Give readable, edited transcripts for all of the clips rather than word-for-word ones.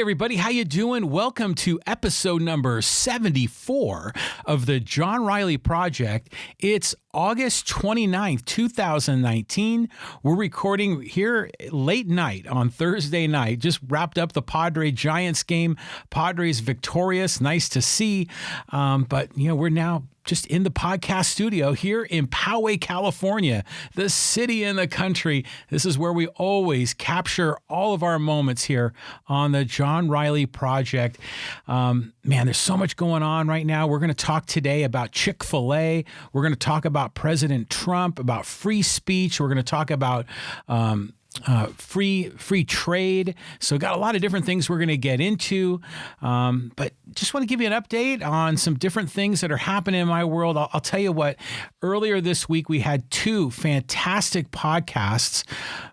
everybody, how you doing? Welcome to episode number 74 of the John Riley Project. It's August 29th, 2019. We're recording here late night on Thursday night. Just wrapped up the Padres-Giants game. Padres victorious. Nice to see. But, we're now just in the podcast studio here in Poway, California, the city in the country. This is where we always capture all of our moments here on the John Riley Project. There's so much going on right now. We're going to talk today about Chick-fil-A. We're going to talk about President Trump, about free speech. We're going to talk about free trade. So got a lot of different things we're going to get into. But just want to give you an update on some different things that are happening in my world. I'll tell you what, earlier this week, we had two fantastic podcasts.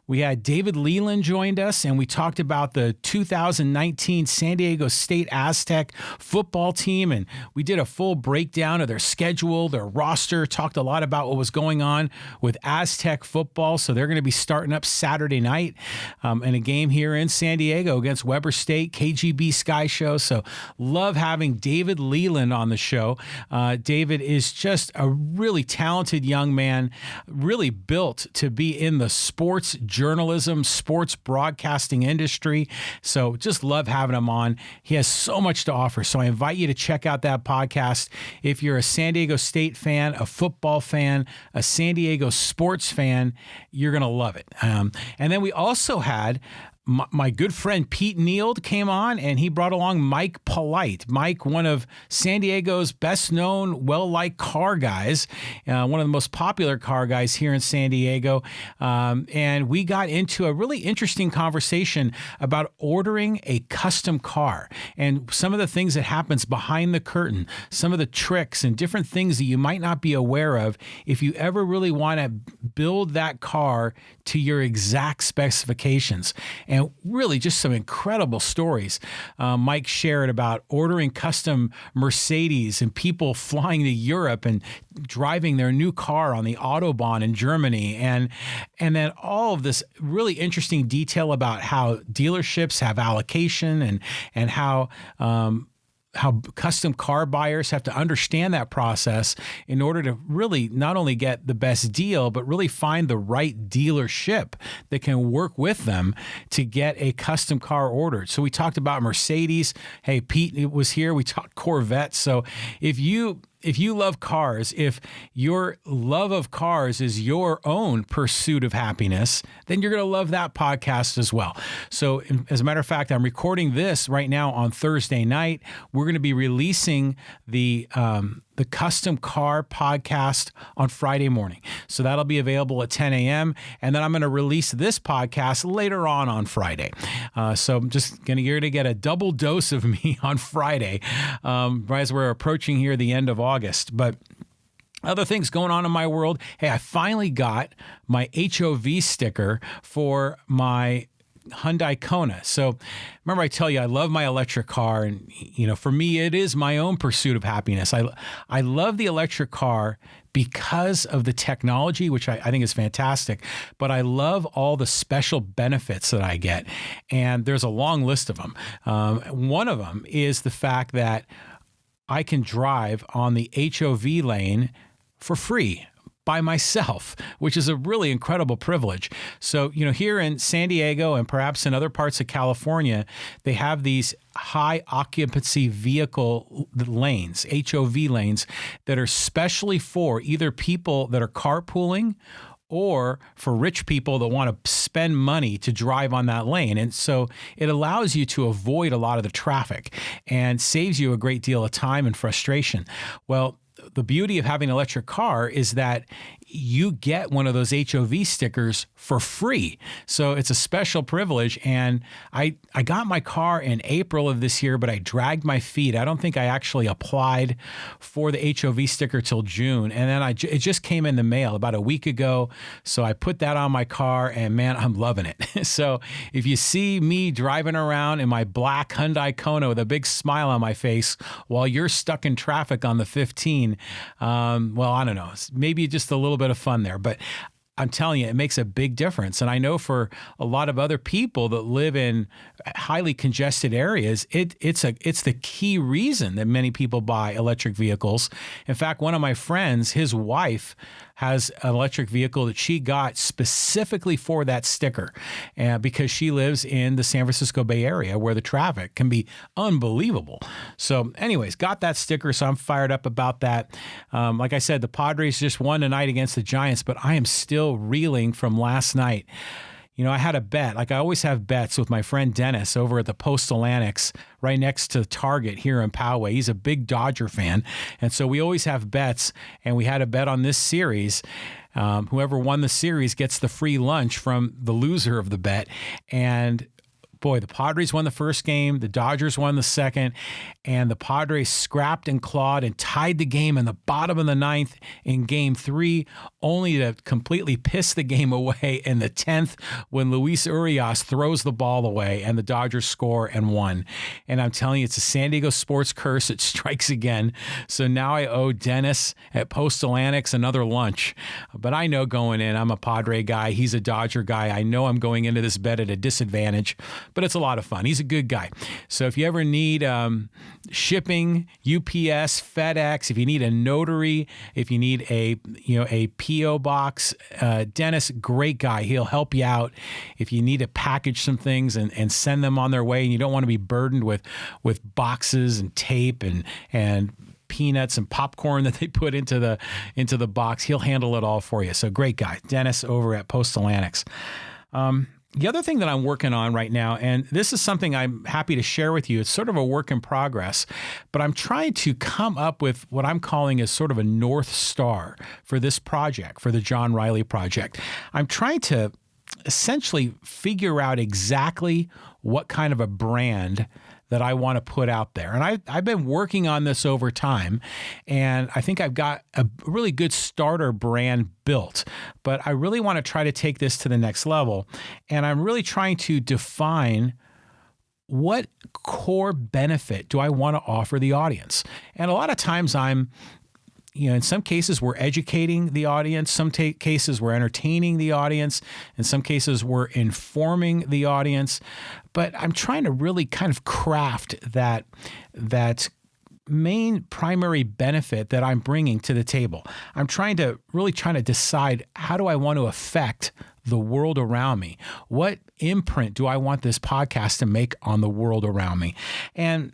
We had David Leland joined us, and we talked about the 2019 San Diego State Aztec football team, and we did a full breakdown of their schedule, their roster, talked a lot about what was going on with Aztec football. So they're going to be starting up Saturday night in a game here in San Diego against Weber State, KGB Sky Show. So love having David Leland on the show. David is just a really talented young man, really built to be in the sports journalism, sports broadcasting industry. So just love having him on. He has so much to offer. So I invite you to check out that podcast. If you're a San Diego State fan, a football fan, a San Diego sports fan, you're going to love it. And then we also had my good friend Pete Neild came on, and he brought along Mike Polite. Mike, one of San Diego's best known, well-liked car guys, one of the most popular car guys here in San Diego. And we got into a really interesting conversation about ordering a custom car and some of the things that happens behind the curtain, some of the tricks and different things that you might not be aware of if you ever really want to build that car to your exact specifications. And really just some incredible stories. Mike shared about ordering custom Mercedes and people flying to Europe and driving their new car on the Autobahn in Germany. And then all of this really interesting detail about how dealerships have allocation and how custom car buyers have to understand that process in order to really not only get the best deal, but really find the right dealership that can work with them to get a custom car ordered. So we talked about Mercedes. Hey, Pete was here. We talked Corvettes. So if you love cars, if your love of cars is your own pursuit of happiness, then you're going to love that podcast as well. So as a matter of fact, I'm recording this right now on Thursday night. We're going to be releasing the Custom Car podcast on Friday morning. So that'll be available at 10 a.m. And then I'm going to release this podcast later on Friday. So I'm just going to get a double dose of me on Friday as we're approaching here the end of August. But other things going on in my world. Hey, I finally got my HOV sticker for my Hyundai Kona. So remember I tell you, I love my electric car, and for me, it is my own pursuit of happiness. I love the electric car because of the technology, which I think is fantastic, but I love all the special benefits that I get. And there's a long list of them. One of them is the fact that I can drive on the HOV lane for free by myself, which is a really incredible privilege. So, here in San Diego and perhaps in other parts of California, they have these high occupancy vehicle lanes, HOV lanes, that are specially for either people that are carpooling or for rich people that want to spend money to drive on that lane. And so it allows you to avoid a lot of the traffic and saves you a great deal of time and frustration. Well, the beauty of having an electric car is that you get one of those HOV stickers for free. So it's a special privilege. And I got my car in April of this year, but I dragged my feet. I don't think I actually applied for the HOV sticker till June. And then it just came in the mail about a week ago. So I put that on my car, and man, I'm loving it. So if you see me driving around in my black Hyundai Kona with a big smile on my face while you're stuck in traffic on the 15, well, I don't know, maybe just a little bit of fun there. But I'm telling you, it makes a big difference. And I know for a lot of other people that live in highly congested areas, it's the key reason that many people buy electric vehicles. In fact, one of my friends, his wife has an electric vehicle that she got specifically for that sticker, because she lives in the San Francisco Bay Area where the traffic can be unbelievable. So anyways, got that sticker, so I'm fired up about that. Like I said, the Padres just won tonight against the Giants, but I am still reeling from last night. You know, I had a bet, like I always have bets with my friend Dennis over at the Postal Annex right next to Target here in Poway. He's a big Dodger fan. And so we always have bets, and we had a bet on this series. Whoever won the series gets the free lunch from the loser of the bet. And boy, the Padres won the first game, the Dodgers won the second, and the Padres scrapped and clawed and tied the game in the bottom of the ninth in Game 3, only to completely piss the game away in the 10th when Luis Urias throws the ball away and the Dodgers score and won. And I'm telling you, it's a San Diego sports curse. It strikes again. So now I owe Dennis at Postal Annex another lunch. But I know going in, I'm a Padre guy. He's a Dodger guy. I know I'm going into this bet at a disadvantage, but it's a lot of fun. He's a good guy. So if you ever need shipping, UPS, FedEx, if you need a notary, if you need a P.O. box, Dennis, great guy. He'll help you out. If you need to package some things and send them on their way, and you don't want to be burdened with boxes and tape and peanuts and popcorn that they put into the box, he'll handle it all for you. So great guy, Dennis over at Postal Annex. The other thing that I'm working on right now, and this is something I'm happy to share with you, it's sort of a work in progress, but I'm trying to come up with what I'm calling as sort of a North Star for this project, for the John Riley Project. I'm trying to essentially figure out exactly what kind of a brand that I want to put out there. And I've been working on this over time, and I think I've got a really good starter brand built, but I really want to try to take this to the next level. And I'm really trying to define what core benefit do I want to offer the audience. And a lot of times in some cases, we're educating the audience. Some cases, we're entertaining the audience. In some cases, we're informing the audience. But I'm trying to really kind of craft that main primary benefit that I'm bringing to the table. I'm trying to decide, how do I want to affect the world around me? What imprint do I want this podcast to make on the world around me? And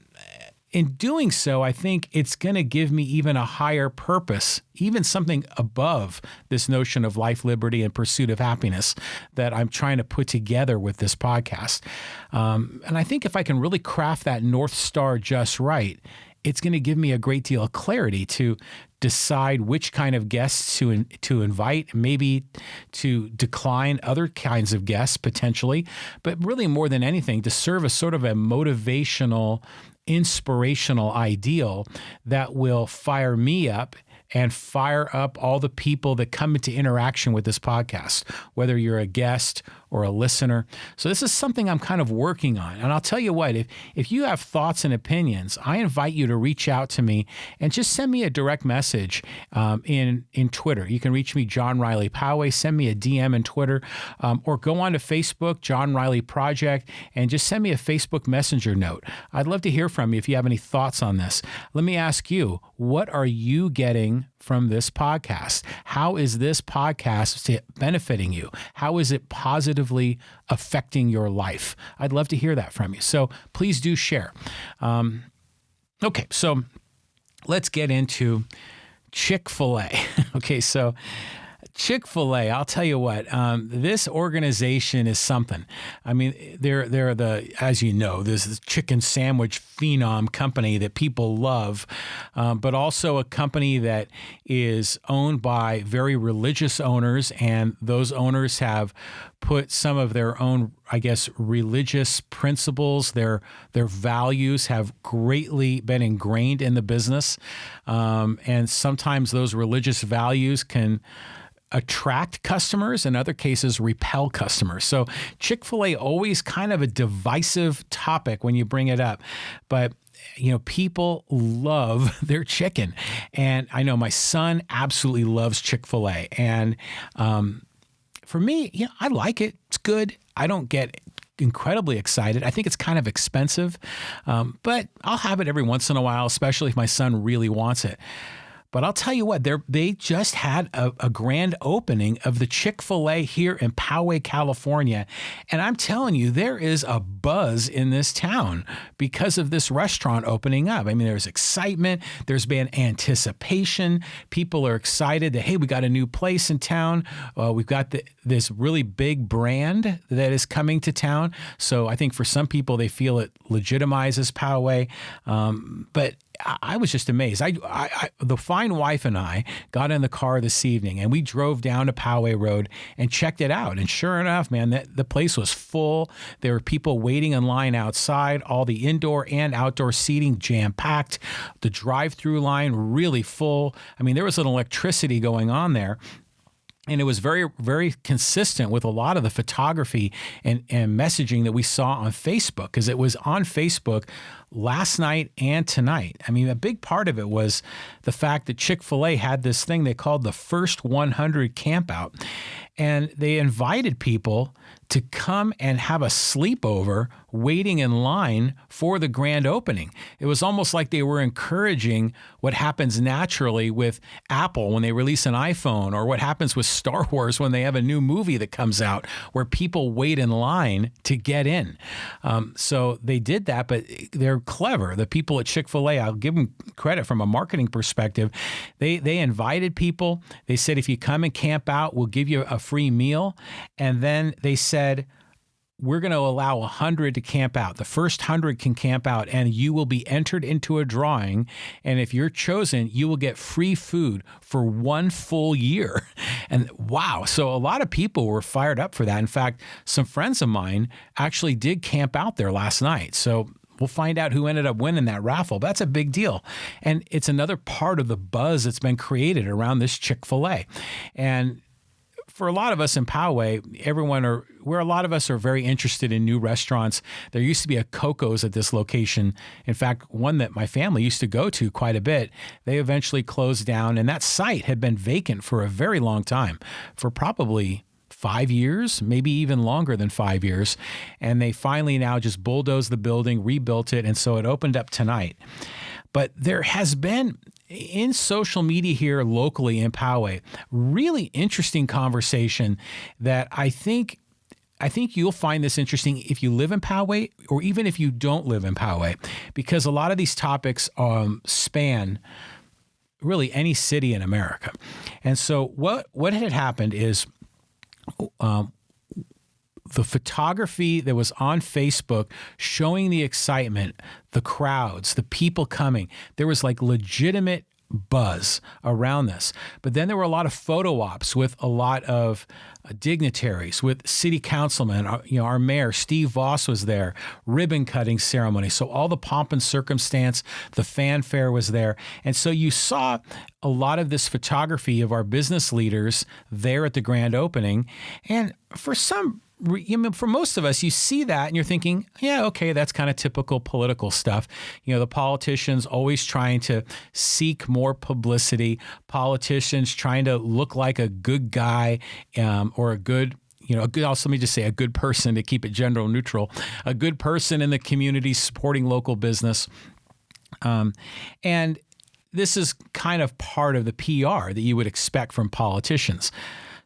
in doing so, I think it's going to give me even a higher purpose, even something above this notion of life, liberty, and pursuit of happiness that I'm trying to put together with this podcast. And I think if I can really craft that North Star just right, it's going to give me a great deal of clarity to decide which kind of guests to invite, maybe to decline other kinds of guests potentially, but really more than anything, to serve as sort of a motivational, inspirational ideal that will fire me up and fire up all the people that come into interaction with this podcast, whether you're a guest or a listener. So this is something I'm kind of working on. And I'll tell you what, if you have thoughts and opinions, I invite you to reach out to me and just send me a direct message in Twitter. You can reach me, John Riley Poway. Send me a DM in Twitter, or go on to Facebook, John Riley Project, and just send me a Facebook Messenger note. I'd love to hear from you if you have any thoughts on this. Let me ask you, what are you getting from this podcast? How is this podcast benefiting you? How is it positively affecting your life? I'd love to hear that from you. So please do share. Okay, so let's get into Chick-fil-A. Okay, so Chick-fil-A, I'll tell you what, this organization is something. I mean, they're the, as you know, this chicken sandwich phenom company that people love, but also a company that is owned by very religious owners, and those owners have put some of their own, I guess, religious principles, their values have greatly been ingrained in the business, and sometimes those religious values can attract customers, in other cases repel customers. So Chick-fil-A always kind of a divisive topic when you bring it up, but people love their chicken. And I know my son absolutely loves Chick-fil-A. And for me, I like it. It's good. I don't get incredibly excited. I think it's kind of expensive, but I'll have it every once in a while, especially if my son really wants it. But I'll tell you what, they just had a grand opening of the Chick-fil-A here in Poway, California. And I'm telling you, there is a buzz in this town because of this restaurant opening up. I mean, there's excitement. There's been anticipation. People are excited that, hey, we got a new place in town. We've got this really big brand that is coming to town. So I think for some people, they feel it legitimizes Poway. But I was just amazed. The fine wife and I got in the car this evening and we drove down to Poway Road and checked it out. And sure enough, man, the place was full. There were people waiting in line outside, all the indoor and outdoor seating jam-packed. The drive-through line really full. I mean, there was an electricity going on there. And it was very, very consistent with a lot of the photography and messaging that we saw on Facebook, because it was on Facebook last night and tonight. I mean, a big part of it was the fact that Chick-fil-A had this thing they called the First 100 Campout. And they invited people to come and have a sleepover waiting in line for the grand opening. It was almost like they were encouraging what happens naturally with Apple when they release an iPhone, or what happens with Star Wars when they have a new movie that comes out, where people wait in line to get in. So they did that, but they're clever. The people at Chick-fil-A, I'll give them credit from a marketing perspective. They invited people. They said, if you come and camp out, we'll give you a free meal. And then they said, we're going to allow 100 to camp out. The first 100 can camp out, and you will be entered into a drawing. And if you're chosen, you will get free food for 1 full year. And wow. So a lot of people were fired up for that. In fact, some friends of mine actually did camp out there last night. So we'll find out who ended up winning that raffle. That's a big deal. And it's another part of the buzz that's been created around this Chick-fil-A. And for a lot of us in Poway, a lot of us are very interested in new restaurants. There used to be a Coco's at this location. In fact, one that my family used to go to quite a bit. They eventually closed down, and that site had been vacant for a very long time, for probably 5 years, maybe even longer than 5 years. And they finally now just bulldozed the building, rebuilt it, and so it opened up tonight. But there has been, in social media here locally in Poway, really interesting conversation that I think you'll find this interesting if you live in Poway, or even if you don't live in Poway, because a lot of these topics span really any city in America. And so what had happened is the photography that was on Facebook showing the excitement, the crowds, the people coming, there was like legitimate buzz around this. But then there were a lot of photo ops with a lot of dignitaries, with city councilmen. Our mayor, Steve Voss, was there, ribbon cutting ceremony. So all the pomp and circumstance, the fanfare was there. And so you saw a lot of this photography of our business leaders there at the grand opening. And for most of us, you see that and you're thinking, yeah, okay, that's kind of typical political stuff. The politicians always trying to seek more publicity, politicians trying to look like a good guy, or a good, let me just say a good person to keep it gender neutral, a good person in the community supporting local business. And this is kind of part of the PR that you would expect from politicians.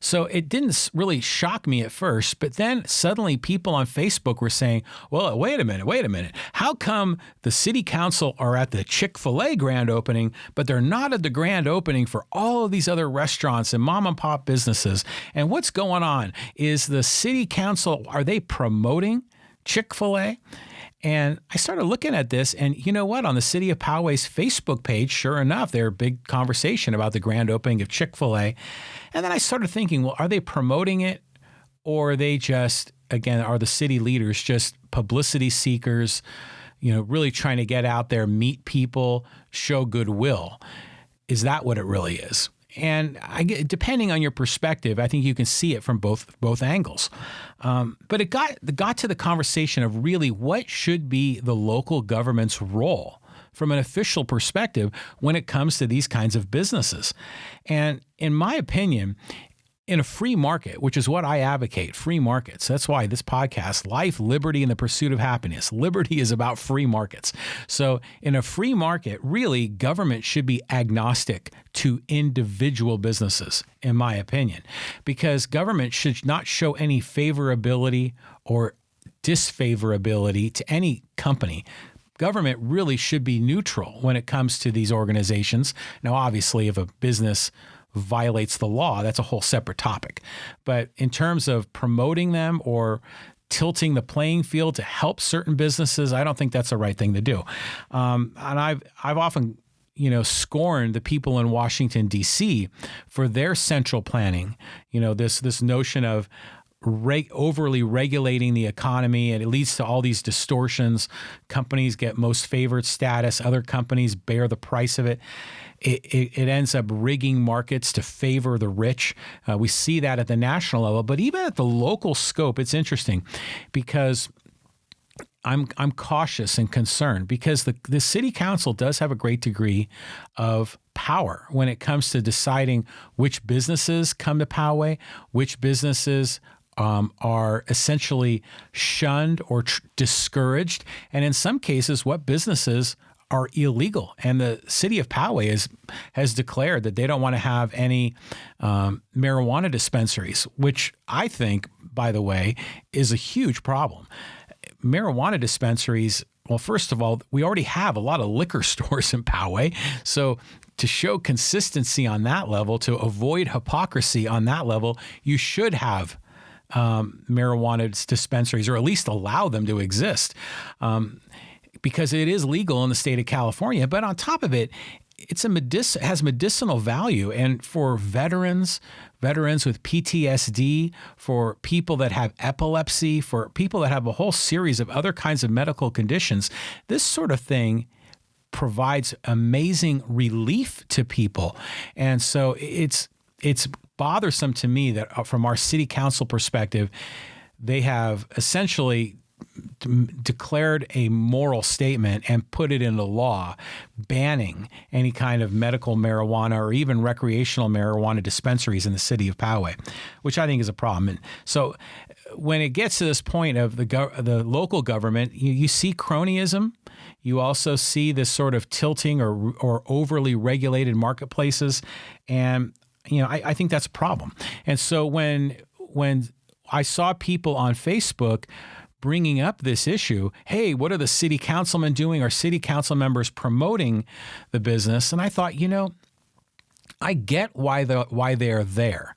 So it didn't really shock me at first, but then suddenly people on Facebook were saying, well, wait a minute. How come the city council are at the Chick-fil-A grand opening, but they're not at the grand opening for all of these other restaurants and mom and pop businesses? And what's going on? Is the city council, are they promoting Chick-fil-A? And I started looking at this, and you know what? On the City of Poway's Facebook page, sure enough, there was a big conversation about the grand opening of Chick-fil-A. And then I started thinking, well, are they promoting it, or are they just, again, are the city leaders just publicity seekers, really trying to get out there, meet people, show goodwill? Is that what it really is? And depending on your perspective, I think you can see it from both angles. But it got to the conversation of really what should be the local government's role from an official perspective when it comes to these kinds of businesses. And in my opinion, in a free market, which is what I advocate, free markets. That's why this podcast, Life, Liberty, and the Pursuit of Happiness. Liberty is about free markets. So in a free market, really, government should be agnostic to individual businesses, in my opinion, because government should not show any favorability or disfavorability to any company. Government really should be neutral when it comes to these organizations. Now, obviously, if a business violates the law, that's a whole separate topic. But in terms of promoting them or tilting the playing field to help certain businesses, I don't think that's the right thing to do. And I've often scorned the people in Washington, D.C. for their central planning. This notion of overly regulating the economy, and it leads to all these distortions. Companies get most favored status. Other companies bear the price of it. It ends up rigging markets to favor the rich. We see that at the national level, but even at the local scope, it's interesting because I'm cautious and concerned because the city council does have a great degree of power when it comes to deciding which businesses come to Poway, which businesses are essentially shunned or discouraged, and in some cases, what businesses are illegal. And the city of Poway has declared that they don't want to have any marijuana dispensaries, which I think, by the way, is a huge problem. Marijuana dispensaries, well, first of all, we already have a lot of liquor stores in Poway. So to show consistency on that level, to avoid hypocrisy on that level, you should have marijuana dispensaries, or at least allow them to exist. Because it is legal in the state of California. But on top of it, it has medicinal value. And for veterans with PTSD, for people that have epilepsy, for people that have a whole series of other kinds of medical conditions, this sort of thing provides amazing relief to people. And so it's bothersome to me that from our city council perspective, they have essentially declared a moral statement and put it into law, banning any kind of medical marijuana or even recreational marijuana dispensaries in the city of Poway, which I think is a problem. And so when it gets to this point of the local government, you see cronyism. You also see this sort of tilting or overly regulated marketplaces. And, I think that's a problem. And so when I saw people on Facebook bringing up this issue, hey, what are the city councilmen doing? Are city council members promoting the business? And I thought, I get why they are there.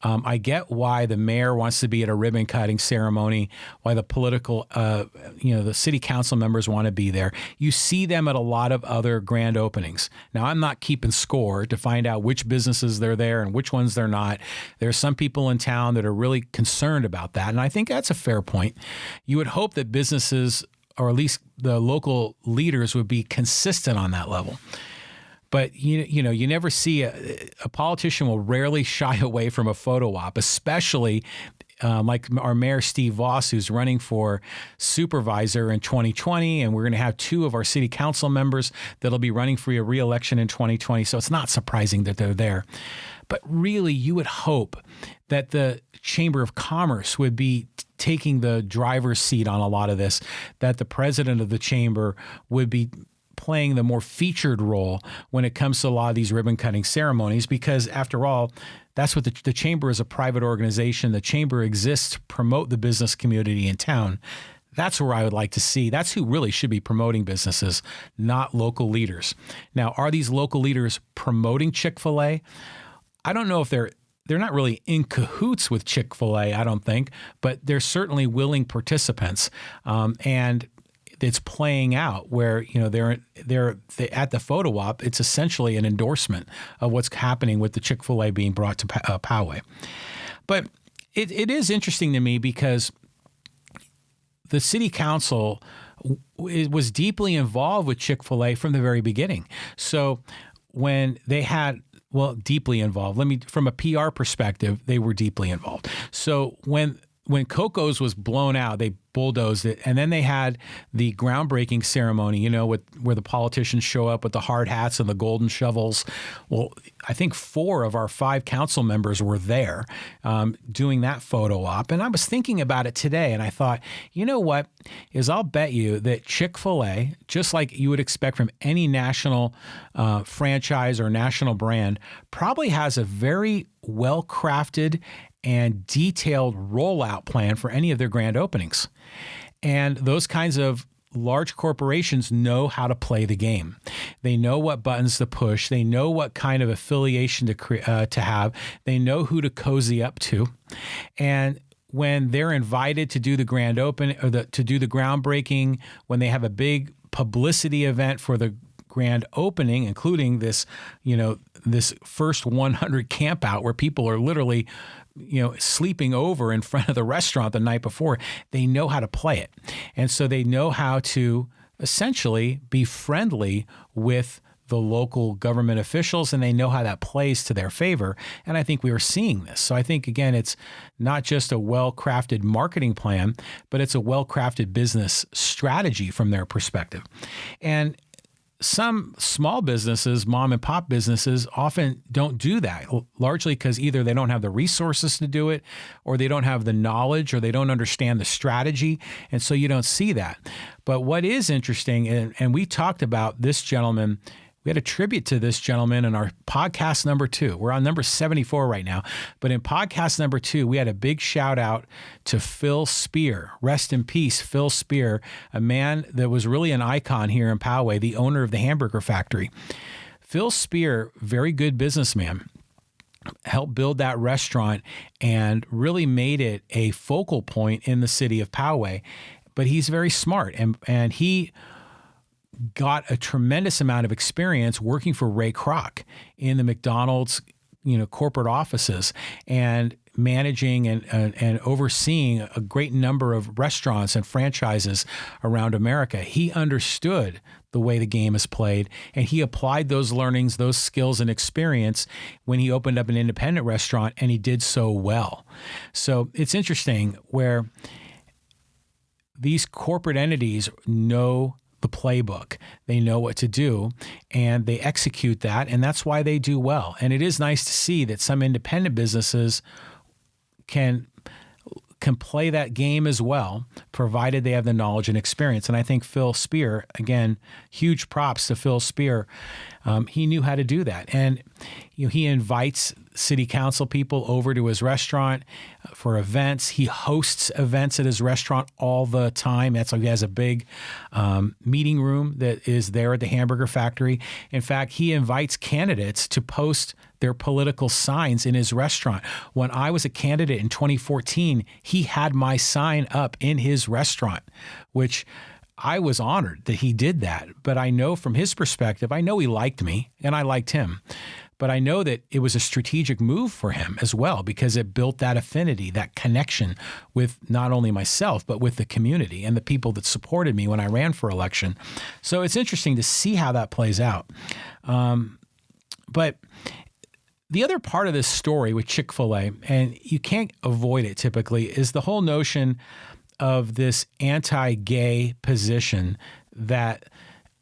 I get why the mayor wants to be at a ribbon cutting ceremony, why the the city council members want to be there. You see them at a lot of other grand openings. Now, I'm not keeping score to find out which businesses they're there and which ones they're not. There are some people in town that are really concerned about that, and I think that's a fair point. You would hope that businesses, or at least the local leaders, would be consistent on that level. But, you never see a politician will rarely shy away from a photo op, especially like our mayor, Steve Voss, who's running for supervisor in 2020. And we're going to have two of our city council members that'll be running for a re-election in 2020. So it's not surprising that they're there. But really, you would hope that the Chamber of Commerce would be taking the driver's seat on a lot of this, that the president of the chamber would be playing the more featured role when it comes to a lot of these ribbon cutting ceremonies, because after all, that's what the chamber is, a private organization. The chamber exists to promote the business community in town. That's where I would like to see. That's who really should be promoting businesses, not local leaders. Now, are these local leaders promoting Chick-fil-A? I don't know if they're not really in cahoots with Chick-fil-A, I don't think, but they're certainly willing participants. And it's playing out where, they're at the photo op. It's essentially an endorsement of what's happening with the Chick-fil-A being brought to Poway. But it is interesting to me because the city council was deeply involved with Chick-fil-A from the very beginning. So when they had, deeply involved, from a PR perspective, they were deeply involved. So when when Coco's was blown out, they bulldozed it, and then they had the groundbreaking ceremony, where the politicians show up with the hard hats and the golden shovels. Well, I think 4 of our 5 council members were there doing that photo op. And I was thinking about it today, and I thought, you know what, I'll bet you that Chick-fil-A, just like you would expect from any national franchise or national brand, probably has a very well-crafted and detailed rollout plan for any of their grand openings. And those kinds of large corporations know how to play the game. They know what buttons to push. They know what kind of affiliation to have. They know who to cozy up to. And when they're invited to do the grand open or to do the groundbreaking, when they have a big publicity event for the grand opening, including this first 100 camp out where people are literally sleeping over in front of the restaurant the night before, they know how to play it. And so they know how to essentially be friendly with the local government officials, and they know how that plays to their favor. And I think we are seeing this. So I think, again, it's not just a well-crafted marketing plan, but it's a well-crafted business strategy from their perspective. And some small businesses, mom and pop businesses, often don't do that, largely because either they don't have the resources to do it, or they don't have the knowledge, or they don't understand the strategy. And so you don't see that. But what is interesting, and we talked about this gentleman, we had a tribute to this gentleman in our podcast number 2. We're on number 74 right now. But in podcast number 2, we had a big shout out to Phil Spear. Rest in peace, Phil Spear, a man that was really an icon here in Poway, the owner of the hamburger factory. Phil Spear, very good businessman, helped build that restaurant and really made it a focal point in the city of Poway. But he's very smart, and he got a tremendous amount of experience working for Ray Kroc in the McDonald's, corporate offices, and managing and overseeing a great number of restaurants and franchises around America. He understood the way the game is played, and he applied those learnings, those skills and experience when he opened up an independent restaurant, and he did so well. So it's interesting where these corporate entities know the playbook. They know what to do, and they execute that, and that's why they do well. And it is nice to see that some independent businesses can play that game as well, provided they have the knowledge and experience. And I think Phil Spear, again, huge props to Phil Spear. He knew how to do that. And he invites city council people over to his restaurant for events. He hosts events at his restaurant all the time. That's why he has a big meeting room that is there at the hamburger factory. In fact, he invites candidates to post their political signs in his restaurant. When I was a candidate in 2014, he had my sign up in his restaurant, which I was honored that he did that. But I know from his perspective, I know he liked me and I liked him. But I know that it was a strategic move for him as well, because it built that affinity, that connection with not only myself, but with the community and the people that supported me when I ran for election. So it's interesting to see how that plays out. But the other part of this story with Chick-fil-A, and you can't avoid it typically, is the whole notion of this anti-gay position that,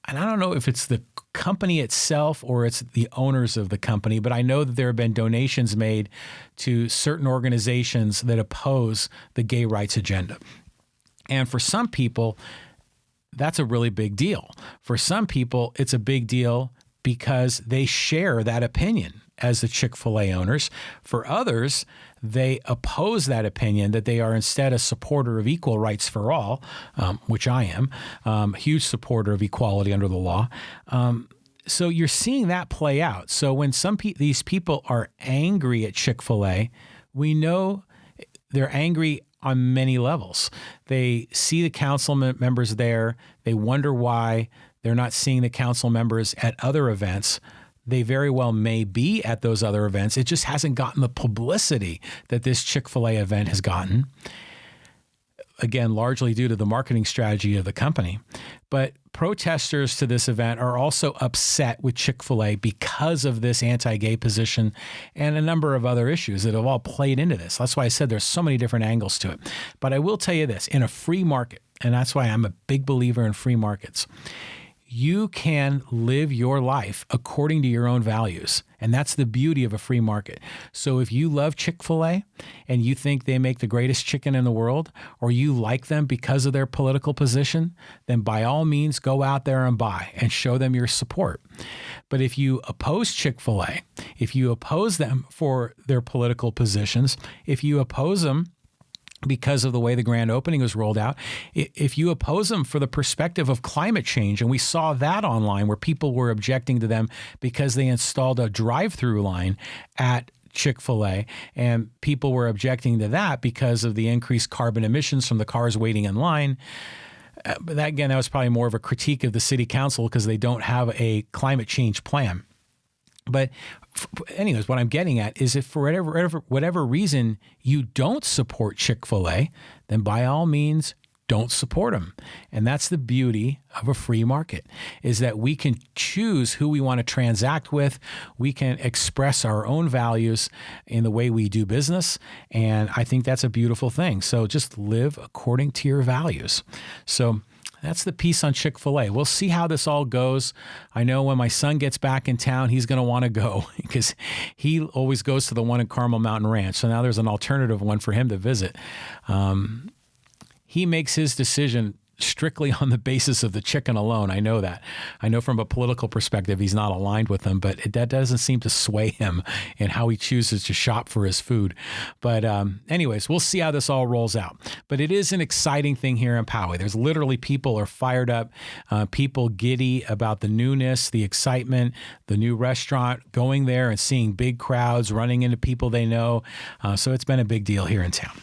and I don't know if it's the company itself or it's the owners of the company, but I know that there have been donations made to certain organizations that oppose the gay rights agenda. And for some people, that's a really big deal. For some people, it's a big deal because they share that opinion as the Chick-fil-A owners. For others, they oppose that opinion, that they are instead a supporter of equal rights for all, which I am, a huge supporter of equality under the law. So you're seeing that play out. So when these people are angry at Chick-fil-A, we know they're angry on many levels. They see the council members there. They wonder why they're not seeing the council members at other events. They very well may be at those other events. It just hasn't gotten the publicity that this Chick-fil-A event has gotten. again, largely due to the marketing strategy of the company. But protesters to this event are also upset with Chick-fil-A because of this anti-gay position and a number of other issues that have all played into this. That's why I said there's so many different angles to it. But I will tell you this, in a free market, and that's why I'm a big believer in free markets, you can live your life according to your own values. And that's the beauty of a free market. So if you love Chick-fil-A and you think they make the greatest chicken in the world, or you like them because of their political position, then by all means go out there and buy and show them your support. But if you oppose Chick-fil-A, if you oppose them for their political positions, if you oppose them because of the way the grand opening was rolled out, if you oppose them for the perspective of climate change, and we saw that online where people were objecting to them because they installed a drive-through line at Chick-fil-A, and people were objecting to that because of the increased carbon emissions from the cars waiting in line. But that, again, that was probably more of a critique of the city council because they don't have a climate change plan. But anyways, what I'm getting at is if for whatever reason you don't support Chick-fil-A, then by all means, don't support them. And that's the beauty of a free market, is that we can choose who we want to transact with. We can express our own values in the way we do business. And I think that's a beautiful thing. So just live according to your values. So that's the piece on Chick-fil-A. We'll see how this all goes. I know when my son gets back in town, he's going to want to go because he always goes to the one in Carmel Mountain Ranch. So now there's an alternative one for him to visit. He makes his decision strictly on the basis of the chicken alone. I know that. I know from a political perspective, he's not aligned with them, but that doesn't seem to sway him in how he chooses to shop for his food. But anyways, we'll see how this all rolls out. But it is an exciting thing here in Poway. There's literally people are fired up, people giddy about the newness, the excitement, the new restaurant, going there and seeing big crowds, running into people they know. So it's been a big deal here in town.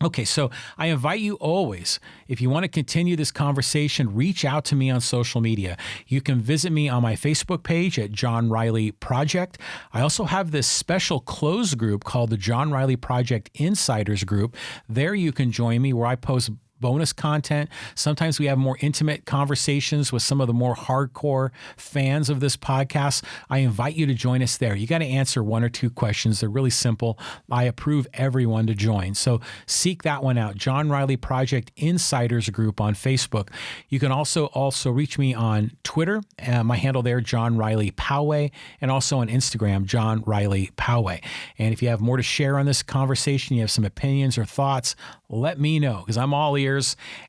Okay, so I invite you always, if you want to continue this conversation, reach out to me on social media. You can visit me on my Facebook page at John Riley Project. I also have this special closed group called the John Riley Project Insiders Group. There you can join me where I post bonus content. Sometimes we have more intimate conversations with some of the more hardcore fans of this podcast. I invite you to join us there. You got to answer one or two questions. They're really simple. I approve everyone to join. So seek that one out. John Riley Project Insiders Group on Facebook. You can also reach me on Twitter. My handle there, John Riley Poway, and also on Instagram, John Riley Poway. And if you have more to share on this conversation, you have some opinions or thoughts, let me know because I'm all ears.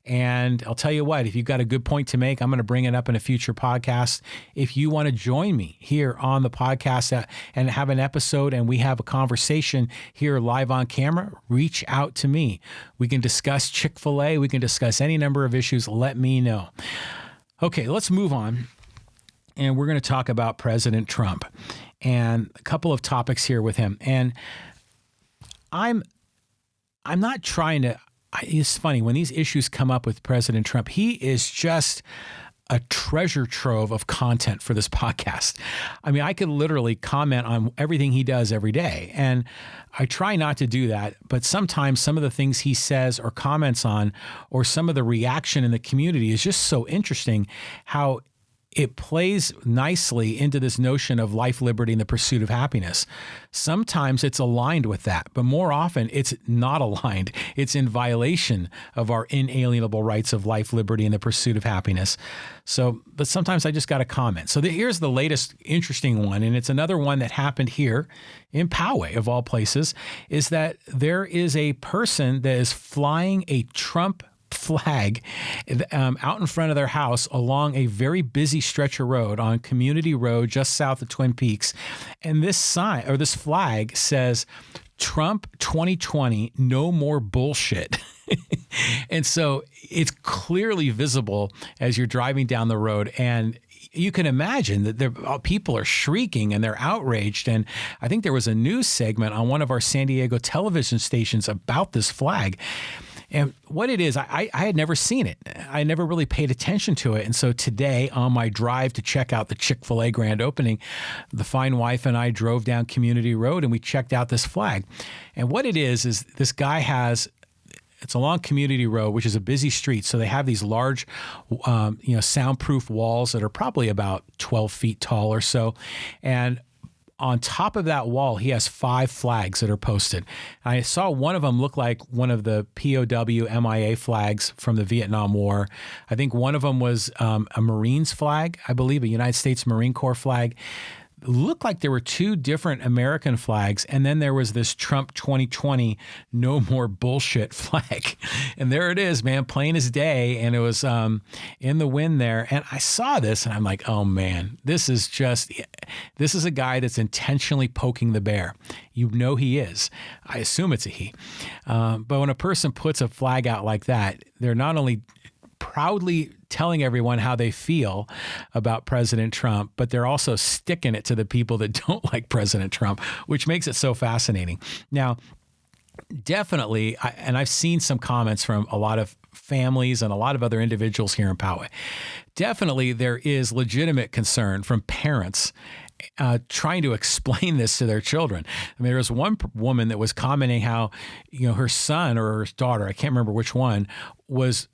And I'll tell you what, if you've got a good point to make, I'm going to bring it up in a future podcast. If you want to join me here on the podcast and have an episode and we have a conversation here live on camera, reach out to me. We can discuss Chick-fil-A. We can discuss any number of issues. Let me know. Okay, let's move on. And we're going to talk about President Trump and a couple of topics here with him. And I'm not trying to, it's funny, when these issues come up with President Trump, he is just a treasure trove of content for this podcast. I mean, I could literally comment on everything he does every day. And I try not to do that. But sometimes some of the things he says or comments on, or some of the reaction in the community is just so interesting how it plays nicely into this notion of life, liberty, and the pursuit of happiness. Sometimes it's aligned with that, but more often it's not aligned. It's in violation of our inalienable rights of life, liberty, and the pursuit of happiness. So, but sometimes I just got to comment. So here's the latest interesting one, and it's another one that happened here in Poway, of all places, is that there is a person that is flying a Trump flag out in front of their house along a very busy stretch of road on Community Road just south of Twin Peaks. And this sign, or this flag, says Trump 2020, no more bullshit. And so it's clearly visible as you're driving down the road, and you can imagine that people are shrieking and they're outraged. And I think there was a news segment on one of our San Diego television stations about this flag. And what it is, I had never seen it. I never really paid attention to it. And so today on my drive to check out the Chick-fil-A grand opening, the fine wife and I drove down Community Road and we checked out this flag. And what it is this guy has it's along Community Road, which is a busy street. So they have these large, soundproof walls that are probably about 12 feet tall or so. And on top of that wall, he has 5 flags that are posted. I saw one of them look like one of the POW MIA flags from the Vietnam War. I think one of them was a Marines flag, I believe, a United States Marine Corps flag. It looked like there were 2 different American flags, and then there was this Trump 2020 no more bullshit flag. And there it is, man, plain as day. And it was in the wind there. And I saw this and I'm like, oh man, this is a guy that's intentionally poking the bear. You know he is. I assume it's a he. But when a person puts a flag out like that, they're not only proudly telling everyone how they feel about President Trump, but they're also sticking it to the people that don't like President Trump, which makes it so fascinating. Now, definitely, and I've seen some comments from a lot of families and a lot of other individuals here in Poway. Definitely, there is legitimate concern from parents trying to explain this to their children. I mean, there was one woman that was commenting how, her son or her daughter, I can't remember which one, was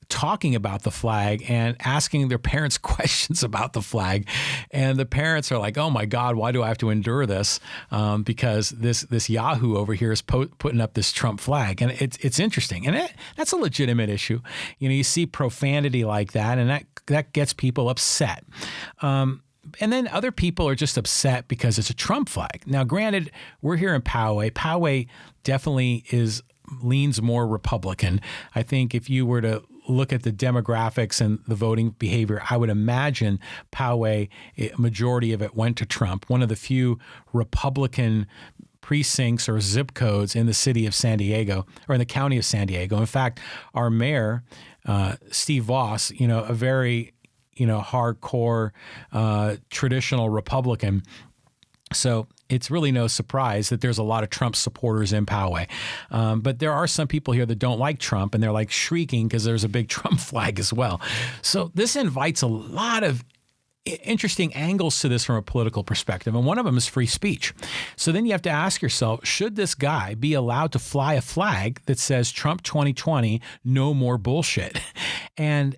talking about the flag and asking their parents questions about the flag. And the parents are like, oh my God, why do I have to endure this? Because this Yahoo over here is putting up this Trump flag. And it's interesting. And that's a legitimate issue. You see profanity like that, and that gets people upset. And then other people are just upset because it's a Trump flag. Now, granted, we're here in Poway. Poway definitely leans more Republican. I think if you were to look at the demographics and the voting behavior, I would imagine Poway, a majority of it went to Trump. One of the few Republican precincts or zip codes in the city of San Diego, or in the county of San Diego. In fact, our mayor, Steve Voss, a very, hardcore, traditional Republican. So it's really no surprise that there's a lot of Trump supporters in Poway. But there are some people here that don't like Trump, and they're like shrieking because there's a big Trump flag as well. So this invites a lot of interesting angles to this from a political perspective. And one of them is free speech. So then you have to ask yourself, should this guy be allowed to fly a flag that says Trump 2020, no more bullshit? And,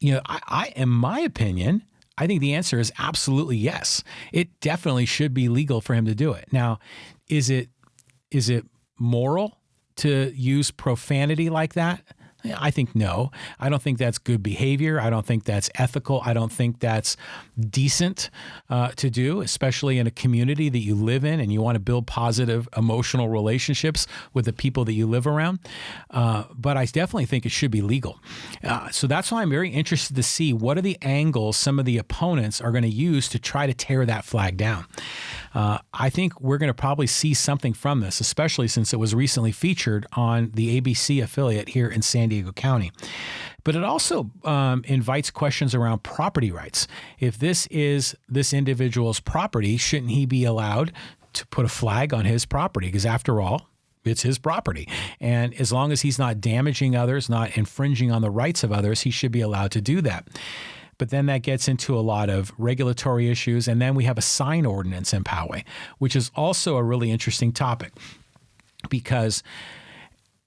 I in my opinion, I think the answer is absolutely yes. It definitely should be legal for him to do it. Now, is it moral to use profanity like that? I think no. I don't think that's good behavior. I don't think that's ethical. I don't think that's decent to do, especially in a community that you live in and you want to build positive emotional relationships with the people that you live around. But I definitely think it should be legal. So that's why I'm very interested to see what are the angles some of the opponents are going to use to try to tear that flag down. I think we're going to probably see something from this, especially since it was recently featured on the ABC affiliate here in San Diego County. But it also invites questions around property rights. If this is this individual's property, shouldn't he be allowed to put a flag on his property? Because after all, it's his property. And as long as he's not damaging others, not infringing on the rights of others, he should be allowed to do that. But then that gets into a lot of regulatory issues. And then we have a sign ordinance in Poway, which is also a really interesting topic because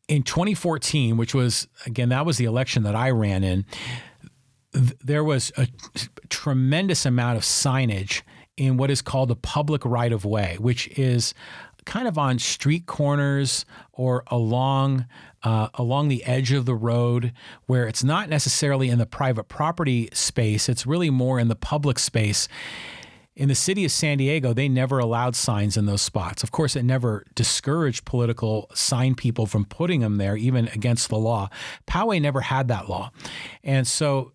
in 2014, which was, again, that was the election that I ran in, there was a tremendous amount of signage in what is called a public right-of-way, which is kind of on street corners or along the edge of the road, where it's not necessarily in the private property space. It's really more in the public space. In the city of San Diego, they never allowed signs in those spots. Of course, it never discouraged political sign people from putting them there, even against the law. Poway never had that law. And so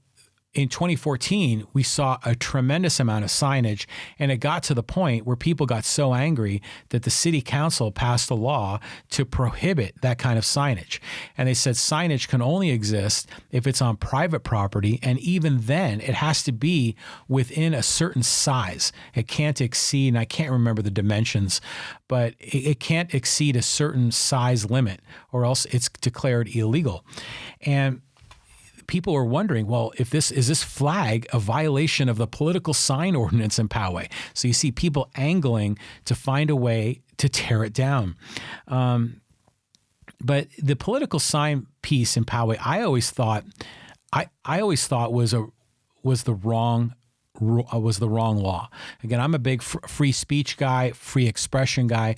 in 2014, we saw a tremendous amount of signage, and it got to the point where people got so angry that the city council passed a law to prohibit that kind of signage. And they said signage can only exist if it's on private property, and even then, it has to be within a certain size. It can't exceed, and I can't remember the dimensions, but it can't exceed a certain size limit, or else it's declared illegal. And people are wondering, well, is this flag a violation of the political sign ordinance in Poway? So you see people angling to find a way to tear it down. But the political sign piece in Poway, I always thought was the wrong law. Again, I'm a big free speech guy, free expression guy.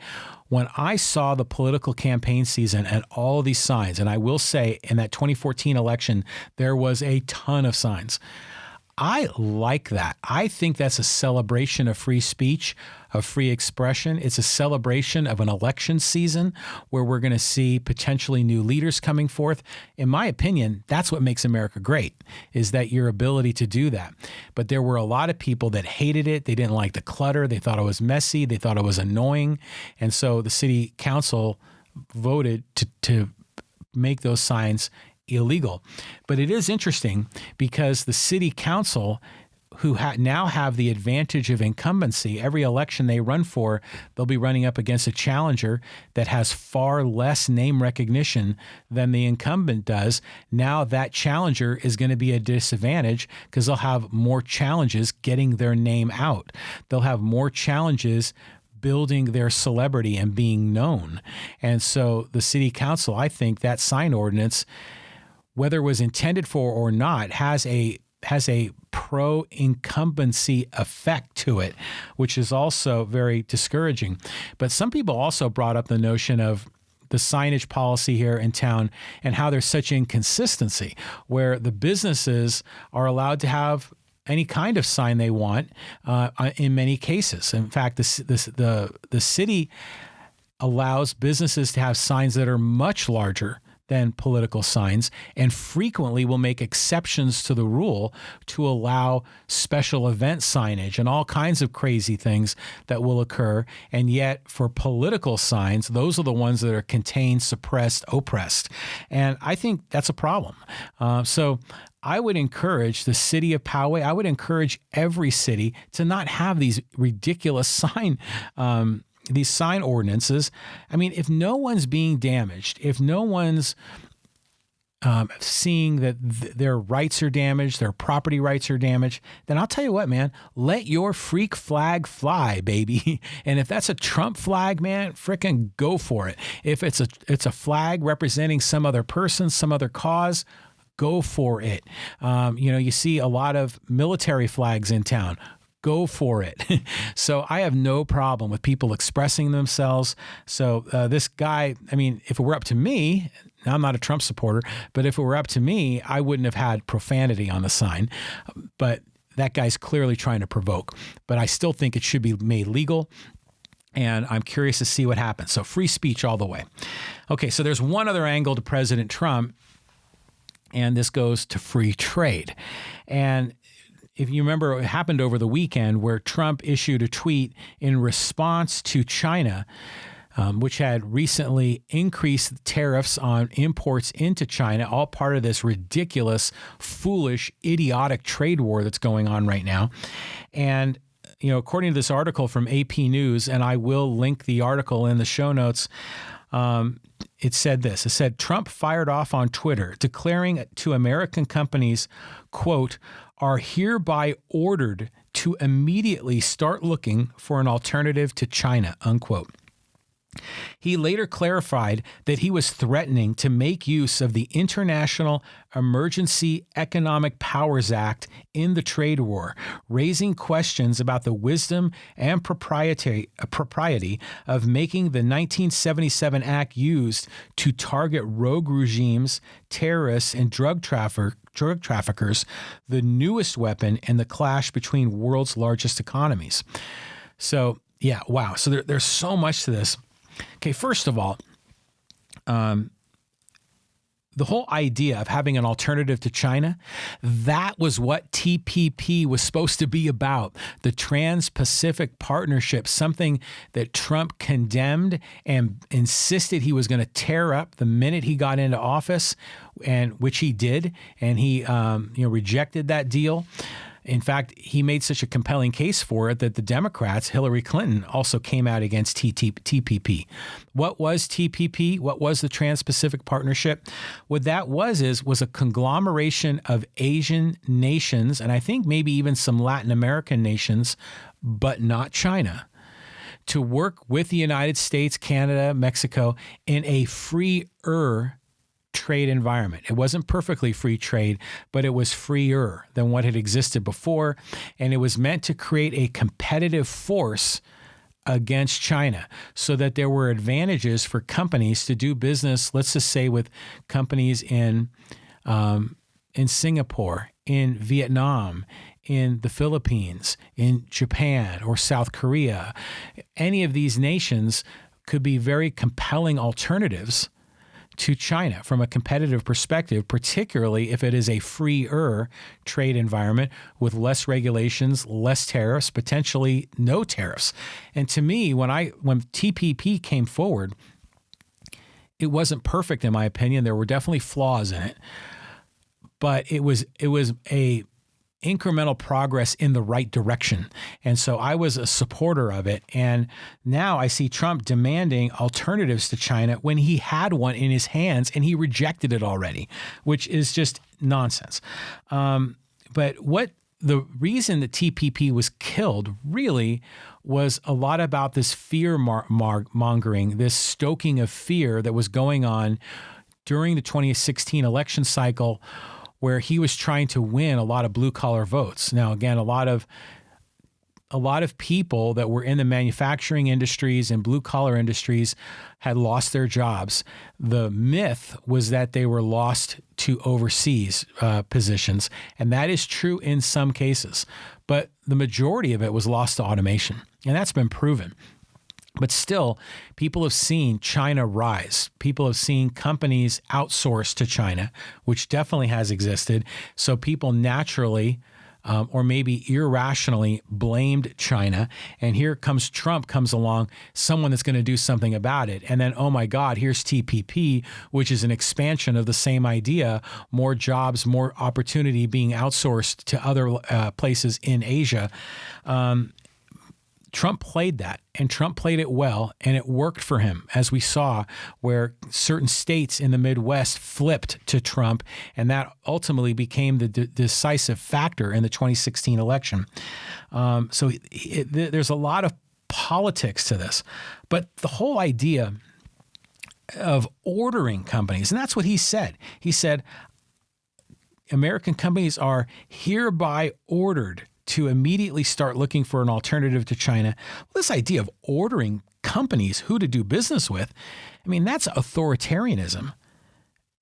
When I saw the political campaign season and all of these signs, and I will say in that 2014 election, there was a ton of signs. I like that. I think that's a celebration of free speech, of free expression. It's a celebration of an election season where we're going to see potentially new leaders coming forth. In my opinion, that's what makes America great, is that your ability to do that. But there were a lot of people that hated it. They didn't like the clutter. They thought it was messy. They thought it was annoying. And so the city council voted to make those signs illegal. But it is interesting because the city council, who now have the advantage of incumbency, every election they run for, they'll be running up against a challenger that has far less name recognition than the incumbent does. Now that challenger is going to be a disadvantage because they'll have more challenges getting their name out. They'll have more challenges building their celebrity and being known. And so the city council, I think that sign ordinance, whether it was intended for or not, has a pro-incumbency effect to it, which is also very discouraging. But some people also brought up the notion of the signage policy here in town and how there's such inconsistency, where the businesses are allowed to have any kind of sign they want in many cases. In fact, the city allows businesses to have signs that are much larger than political signs, and frequently will make exceptions to the rule to allow special event signage and all kinds of crazy things that will occur. And yet for political signs, those are the ones that are contained, suppressed, oppressed. And I think that's a problem. So I would encourage the city of Poway, I would encourage every city to not have these ridiculous these sign ordinances. I mean, if no one's being damaged, if no one's seeing that their rights are damaged, their property rights are damaged, then I'll tell you what, man, let your freak flag fly, baby. And if that's a Trump flag, man, frickin' go for it. If it's a flag representing some other person, some other cause, go for it. You see a lot of military flags in town. Go for it. So I have no problem with people expressing themselves. So this guy, I mean, if it were up to me, I'm not a Trump supporter, but if it were up to me, I wouldn't have had profanity on the sign. But that guy's clearly trying to provoke. But I still think it should be made legal. And I'm curious to see what happens. So free speech all the way. Okay, so there's one other angle to President Trump, and this goes to free trade. And if you remember, it happened over the weekend where Trump issued a tweet in response to China, which had recently increased tariffs on imports into China, all part of this ridiculous, foolish, idiotic trade war that's going on right now. And, according to this article from AP News, and I will link the article in the show notes, it said this. It said, Trump fired off on Twitter, declaring to American companies, quote, are hereby ordered to immediately start looking for an alternative to China, unquote. He later clarified that he was threatening to make use of the International Emergency Economic Powers Act in the trade war, raising questions about the wisdom and propriety of making the 1977 Act used to target rogue regimes, terrorists, and drug traffickers, the newest weapon in the clash between world's largest economies. So, yeah, wow. So there's so much to this. Okay, first of all, the whole idea of having an alternative to China, that was what TPP was supposed to be about, the Trans-Pacific Partnership, something that Trump condemned and insisted he was going to tear up the minute he got into office, and which he did, and he rejected that deal. In fact, he made such a compelling case for it that the Democrats, Hillary Clinton, also came out against TPP. What was TPP? What was the Trans-Pacific Partnership? What that was a conglomeration of Asian nations, and I think maybe even some Latin American nations, but not China, to work with the United States, Canada, Mexico in a freer trade environment. It wasn't perfectly free trade, but it was freer than what had existed before. And it was meant to create a competitive force against China so that there were advantages for companies to do business, let's just say with companies in Singapore, in Vietnam, in the Philippines, in Japan or South Korea. Any of these nations could be very compelling alternatives to China from a competitive perspective, particularly if it is a freer trade environment with less regulations, less tariffs, potentially no tariffs. And to me, when TPP came forward, it wasn't perfect in my opinion. There were definitely flaws in it, but it was a incremental progress in the right direction. And so I was a supporter of it. And now I see Trump demanding alternatives to China when he had one in his hands and he rejected it already, which is just nonsense. But what the reason that TPP was killed really was a lot about this fear mongering, this stoking of fear that was going on during the 2016 election cycle, where he was trying to win a lot of blue collar votes. Now, again, a lot of people that were in the manufacturing industries and blue collar industries had lost their jobs. The myth was that they were lost to overseas positions, and that is true in some cases. But the majority of it was lost to automation, and that's been proven. But still, people have seen China rise. People have seen companies outsource to China, which definitely has existed. So people naturally, or maybe irrationally, blamed China. And here comes Trump comes along, someone that's going to do something about it. And then, oh my God, here's TPP, which is an expansion of the same idea, more jobs, more opportunity being outsourced to other places in Asia. Trump played that, and Trump played it well, and it worked for him, as we saw, where certain states in the Midwest flipped to Trump, and that ultimately became the decisive factor in the 2016 election. So there's a lot of politics to this, but the whole idea of ordering companies, and that's what he said. He said, American companies are hereby ordered to immediately start looking for an alternative to China. Well, this idea of ordering companies who to do business with, I mean, that's authoritarianism.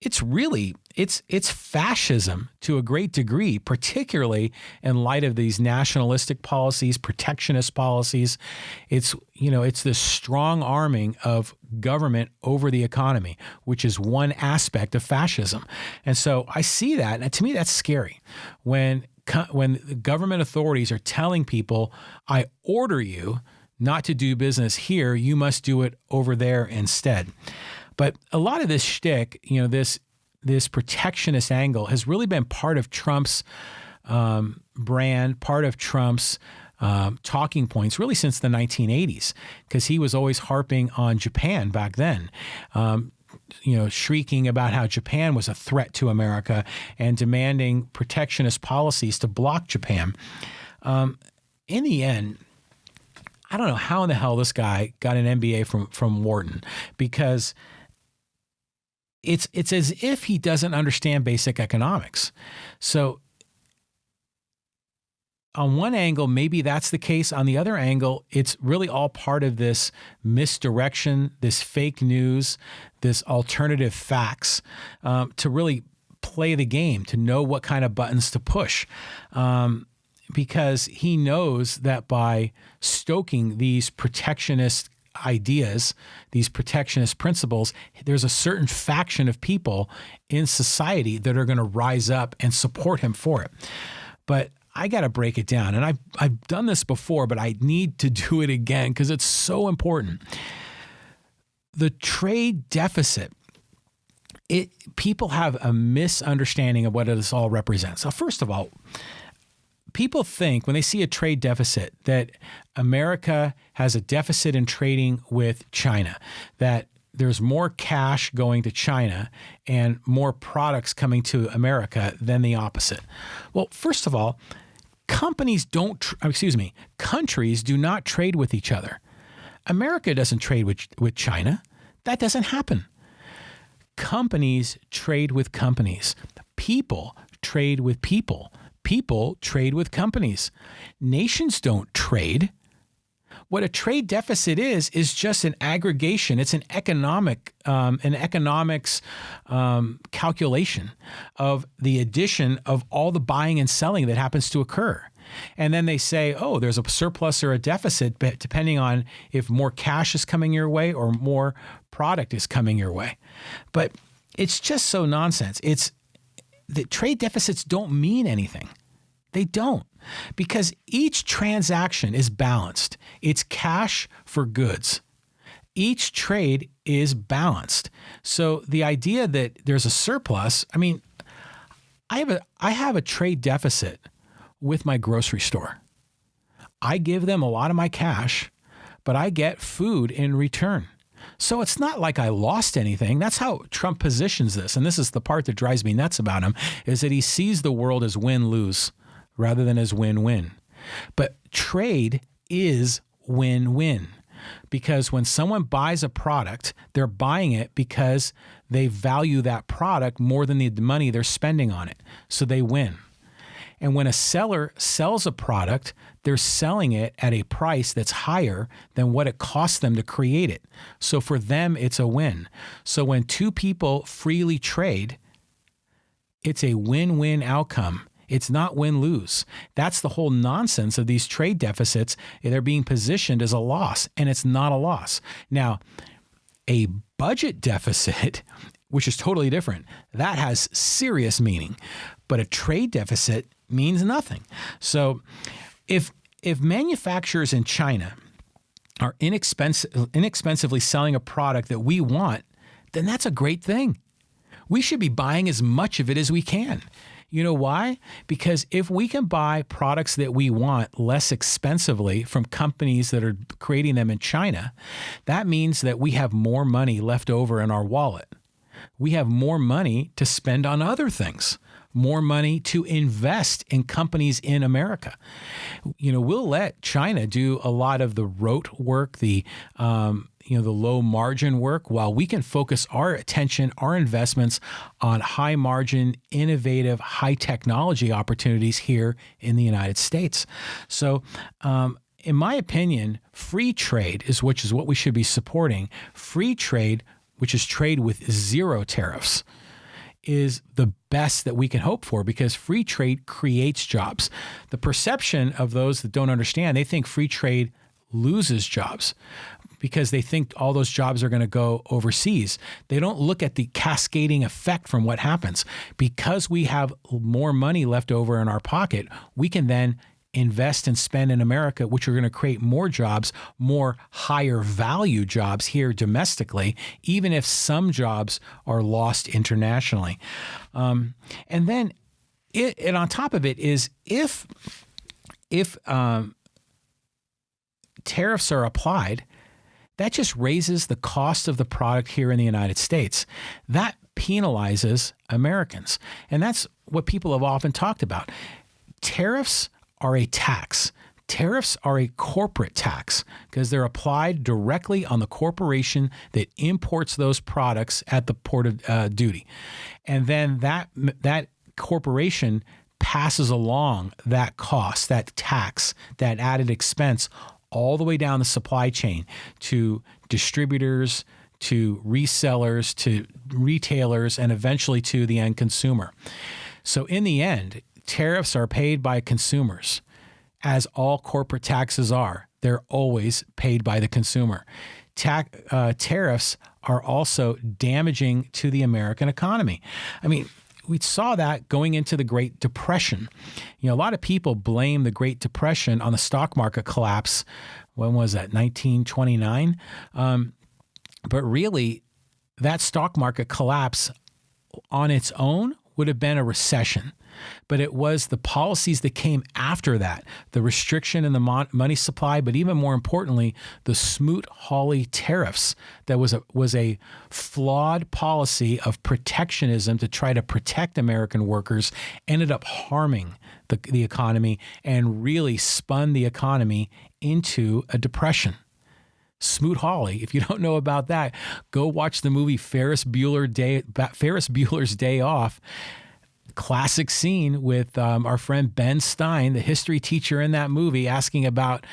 It's really, it's fascism to a great degree, particularly in light of these nationalistic policies, protectionist policies. It's this strong arming of government over the economy, which is one aspect of fascism. And so I see that, and to me, that's scary. When government authorities are telling people, I order you not to do business here, you must do it over there instead. But a lot of this shtick, this protectionist angle has really been part of Trump's brand, part of Trump's talking points really since the 1980s, because he was always harping on Japan back then. Shrieking about how Japan was a threat to America and demanding protectionist policies to block Japan. In the end, I don't know how in the hell this guy got an MBA from Wharton, because it's as if he doesn't understand basic economics. So on one angle, maybe that's the case. On the other angle, it's really all part of this misdirection, this fake news, this alternative facts, to really play the game, to know what kind of buttons to push. Because he knows that by stoking these protectionist ideas, these protectionist principles, there's a certain faction of people in society that are going to rise up and support him for it. But I got to break it down. And I've done this before, but I need to do it again because it's so important. The trade deficit, people have a misunderstanding of what this all represents. So first of all, people think when they see a trade deficit that America has a deficit in trading with China, that there's more cash going to China and more products coming to America than the opposite. Well, first of all, countries do not trade with each other. America doesn't trade with China. That doesn't happen. Companies trade with companies. People trade with people. People trade with companies. Nations don't trade. What a trade deficit is just an aggregation. It's an economics calculation of the addition of all the buying and selling that happens to occur. And then they say, oh, there's a surplus or a deficit, but depending on if more cash is coming your way or more product is coming your way. But it's just so nonsense. It's the trade deficits don't mean anything. They don't, because each transaction is balanced. It's cash for goods. Each trade is balanced. So the idea that there's a surplus, I mean, I have a trade deficit with my grocery store. I give them a lot of my cash, but I get food in return. So it's not like I lost anything. That's how Trump positions this. And this is the part that drives me nuts about him, is that he sees the world as win-lose rather than as win-win. But trade is win-win, because when someone buys a product, they're buying it because they value that product more than the money they're spending on it. So they win. And when a seller sells a product, they're selling it at a price that's higher than what it costs them to create it. So for them, it's a win. So when two people freely trade, it's a win-win outcome. It's not win-lose. That's the whole nonsense of these trade deficits. They're being positioned as a loss, and it's not a loss. Now, a budget deficit, which is totally different, that has serious meaning. But a trade deficit means nothing. So if manufacturers in China are inexpensively selling a product that we want, then that's a great thing. We should be buying as much of it as we can. You know why? Because if we can buy products that we want less expensively from companies that are creating them in China, that means that we have more money left over in our wallet. We have more money to spend on other things, more money to invest in companies in America. You know, we'll let China do a lot of the rote work, the low margin work, while we can focus our attention, our investments on high margin, innovative, high technology opportunities here in the United States. So, in my opinion, free trade which is what we should be supporting. Free trade, which is trade with zero tariffs, is the best that we can hope for, because free trade creates jobs. The perception of those that don't understand, they think free trade loses jobs because they think all those jobs are going to go overseas. They don't look at the cascading effect from what happens. Because we have more money left over in our pocket, we can then invest and spend in America, which are going to create more jobs, more higher value jobs here domestically, even if some jobs are lost internationally. And then and on top of it is if tariffs are applied, that just raises the cost of the product here in the United States. That penalizes Americans. And that's what people have often talked about. Tariffs are a tax. Tariffs are a corporate tax because they're applied directly on the corporation that imports those products at the port of duty. And then that corporation passes along that cost, that tax, that added expense all the way down the supply chain to distributors, to resellers, to retailers, and eventually to the end consumer. So in the end, tariffs are paid by consumers, as all corporate taxes are. They're always paid by the consumer. Tariffs are also damaging to the American economy. I mean, we saw that going into the Great Depression. You know, a lot of people blame the Great Depression on the stock market collapse. When was that? 1929? But really, that stock market collapse on its own would have been a recession. But it was the policies that came after that, the restriction in the money supply, but even more importantly, the Smoot-Hawley tariffs. That was a flawed policy of protectionism to try to protect American workers, ended up harming the economy and really spun the economy into a depression. Smoot Hawley. If you don't know about that, go watch the movie Ferris Bueller's Day Off. Classic scene with our friend Ben Stein, the history teacher in that movie, asking about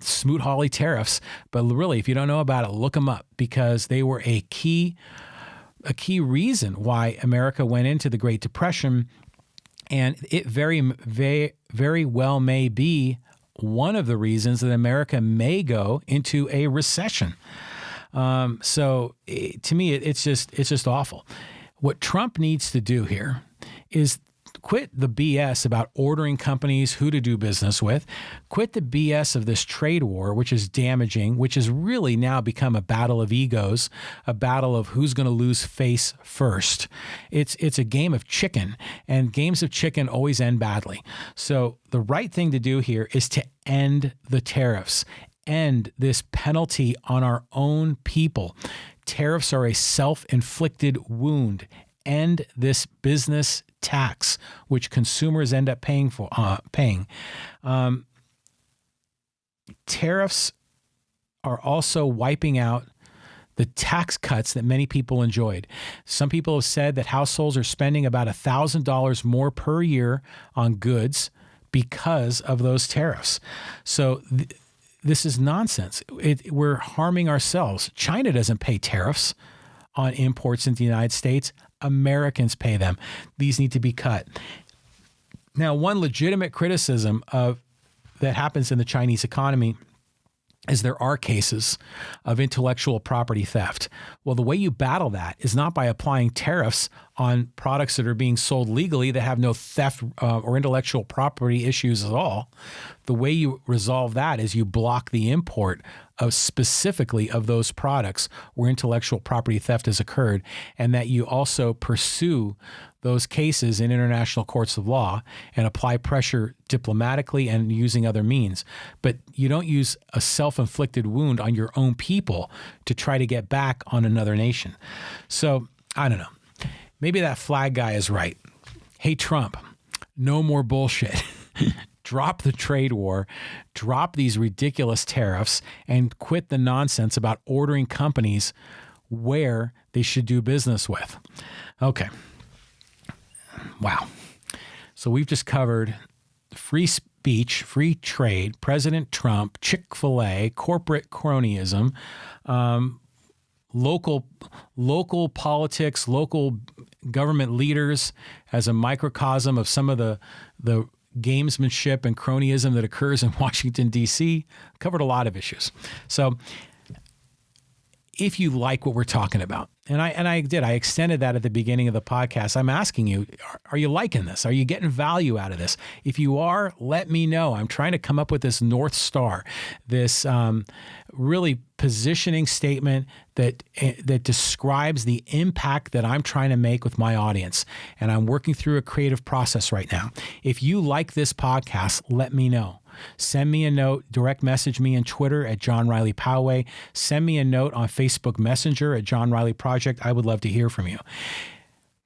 Smoot Hawley tariffs. But really, if you don't know about it, look them up, because they were a key reason why America went into the Great Depression. And it very, very, very well may be one of the reasons that America may go into a recession. To me, it's just awful. What Trump needs to do here is quit the BS about ordering companies who to do business with. Quit the BS of this trade war, which is damaging, which has really now become a battle of egos, a battle of who's going to lose face first. It's a game of chicken, and games of chicken always end badly. So the right thing to do here is to end the tariffs, end this penalty on our own people. Tariffs are a self-inflicted wound. End this business tax, which consumers end up paying. Tariffs are also wiping out the tax cuts that many people enjoyed. Some people have said that households are spending about $1,000 more per year on goods because of those tariffs. So this is nonsense. We're harming ourselves. China doesn't pay tariffs on imports into the United States. Americans pay them. These need to be cut. Now, one legitimate criticism that happens in the Chinese economy is there are cases of intellectual property theft. Well, the way you battle that is not by applying tariffs on products that are being sold legally that have no theft or intellectual property issues at all. The way you resolve that is you block the import of specifically of those products where intellectual property theft has occurred, and that you also pursue those cases in international courts of law and apply pressure diplomatically and using other means. But you don't use a self-inflicted wound on your own people to try to get back on another nation. So I don't know. Maybe that flag guy is right. Hey, Trump, no more bullshit. Drop the trade war, drop these ridiculous tariffs, and quit the nonsense about ordering companies where they should do business with. Okay. Wow. So we've just covered free speech, free trade, President Trump, Chick-fil-A, corporate cronyism, local politics, local government leaders as a microcosm of some of the gamesmanship and cronyism that occurs in Washington, D.C. Covered a lot of issues. So if you like what we're talking about, and I extended that at the beginning of the podcast. I'm asking you, are you liking this? Are you getting value out of this? If you are, let me know. I'm trying to come up with this North Star, this really positioning statement that describes the impact that I'm trying to make with my audience. And I'm working through a creative process right now. If you like this podcast, let me know. Send me a note, direct message me on Twitter at John Riley Poway. Send me a note on Facebook Messenger at John Riley Project. I would love to hear from you.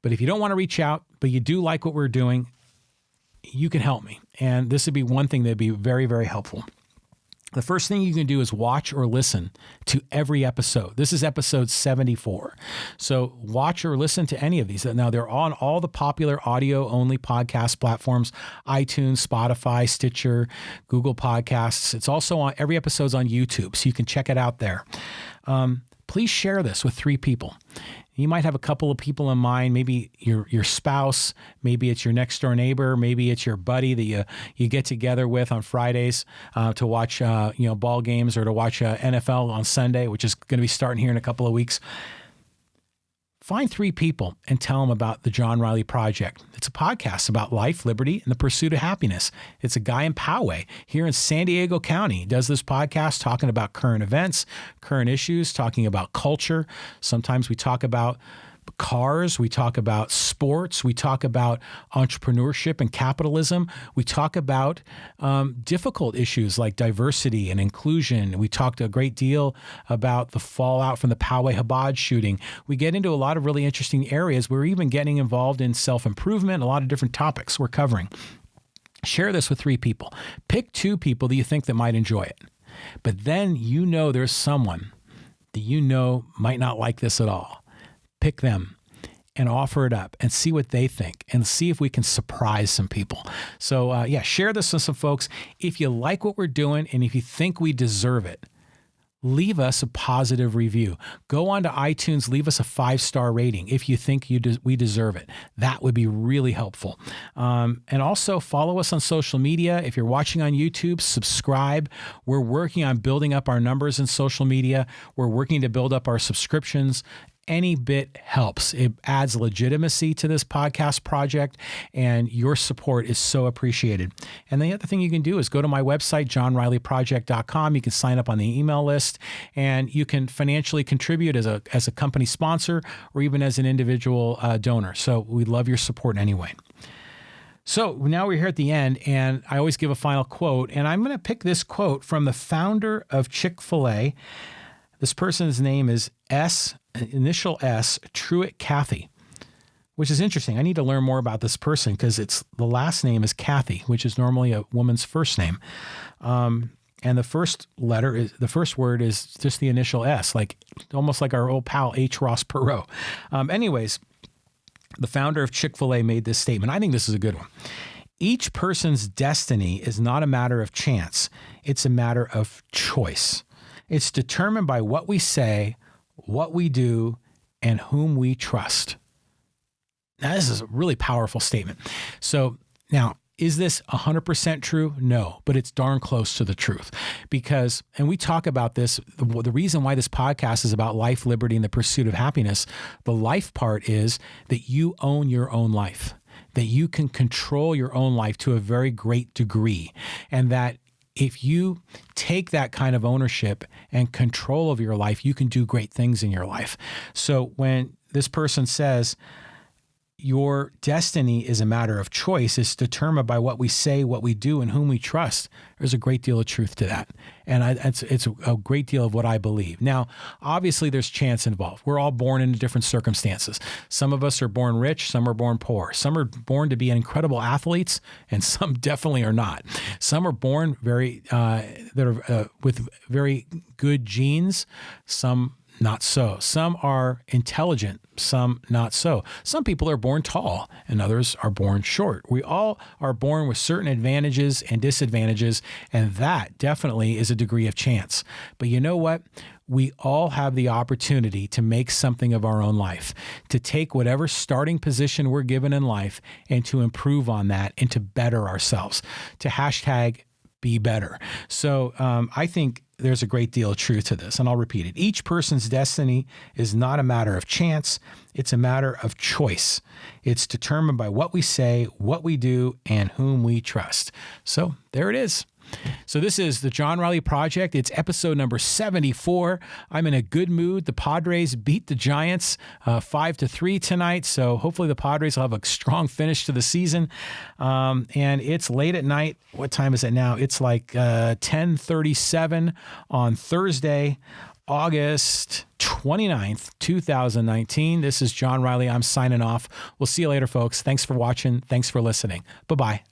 But if you don't want to reach out, but you do like what we're doing, you can help me. And this would be one thing that would be very, very helpful. The first thing you can do is watch or listen to every episode. This is episode 74. So watch or listen to any of these. Now, they're on all the popular audio-only podcast platforms, iTunes, Spotify, Stitcher, Google Podcasts. It's also on, every episode's on YouTube, so you can check it out there. Please share this with 3 people. You might have a couple of people in mind, maybe your spouse, maybe it's your next door neighbor, maybe it's your buddy that you get together with on Fridays to watch ball games or to watch NFL on Sunday, which is going to be starting here in a couple of weeks. Find 3 people and tell them about the John Riley Project. It's a podcast about life, liberty, and the pursuit of happiness. It's a guy in Poway here in San Diego County. He does this podcast talking about current events, current issues, talking about culture. Sometimes we talk about cars, we talk about sports, we talk about entrepreneurship and capitalism. We talk about difficult issues like diversity and inclusion. We talked a great deal about the fallout from the Poway Chabad shooting. We get into a lot of really interesting areas. We're even getting involved in self-improvement, a lot of different topics we're covering. Share this with 3 people. Pick 2 people that you think that might enjoy it. But then there's someone that might not like this at all. Pick them and offer it up and see what they think and see if we can surprise some people. So share this with some folks. If you like what we're doing and if you think we deserve it, leave us a positive review. Go on to iTunes, leave us a 5-star rating if you think we deserve it. That would be really helpful. And also follow us on social media. If you're watching on YouTube, subscribe. We're working on building up our numbers in social media. We're working to build up our subscriptions. Any bit helps. It adds legitimacy to this podcast project, and your support is so appreciated. And the other thing you can do is go to my website, johnrileyproject.com. You can sign up on the email list, and you can financially contribute as a company sponsor or even as an individual donor. So we love your support anyway. So now we're here at the end, and I always give a final quote, and I'm going to pick this quote from the founder of Chick-fil-A. This person's name is initial S, Truett Cathy, which is interesting. I need to learn more about this person because the last name is Cathy, which is normally a woman's first name. And the first word is just the initial S, almost like our old pal H. Ross Perot. Anyways, the founder of Chick-fil-A made this statement. I think this is a good one. Each person's destiny is not a matter of chance. It's a matter of choice. It's determined by what we say, what we do, and whom we trust. Now, this is a really powerful statement. So now, is this 100% true? No, but it's darn close to the truth because, and we talk about this, the reason why this podcast is about life, liberty, and the pursuit of happiness, the life part is that you own your own life, that you can control your own life to a very great degree, and that if you take that kind of ownership and control of your life, you can do great things in your life. So when this person says your destiny is a matter of choice, it's determined by what we say, what we do, and whom we trust, there's a great deal of truth to that. And it's a great deal of what I believe. Now, obviously, there's chance involved. We're all born into different circumstances. Some of us are born rich, some are born poor. Some are born to be incredible athletes, and some definitely are not. Some are born with very good genes, some not so. Some are intelligent, some not so. Some people are born tall and others are born short. We all are born with certain advantages and disadvantages, and that definitely is a degree of chance. But you know what? We all have the opportunity to make something of our own life, to take whatever starting position we're given in life and to improve on that and to better ourselves, to hashtag be better. So I think there's a great deal of truth to this, and I'll repeat it. Each person's destiny is not a matter of chance. It's a matter of choice. It's determined by what we say, what we do, and whom we trust. So there it is. So this is the John Riley Project. It's episode number 74. I'm in a good mood. The Padres beat the Giants 5-3 tonight. So hopefully the Padres will have a strong finish to the season. And it's late at night. What time is it now? It's like 10:37 on Thursday, August 29th, 2019. This is John Riley. I'm signing off. We'll see you later, folks. Thanks for watching. Thanks for listening. Bye-bye.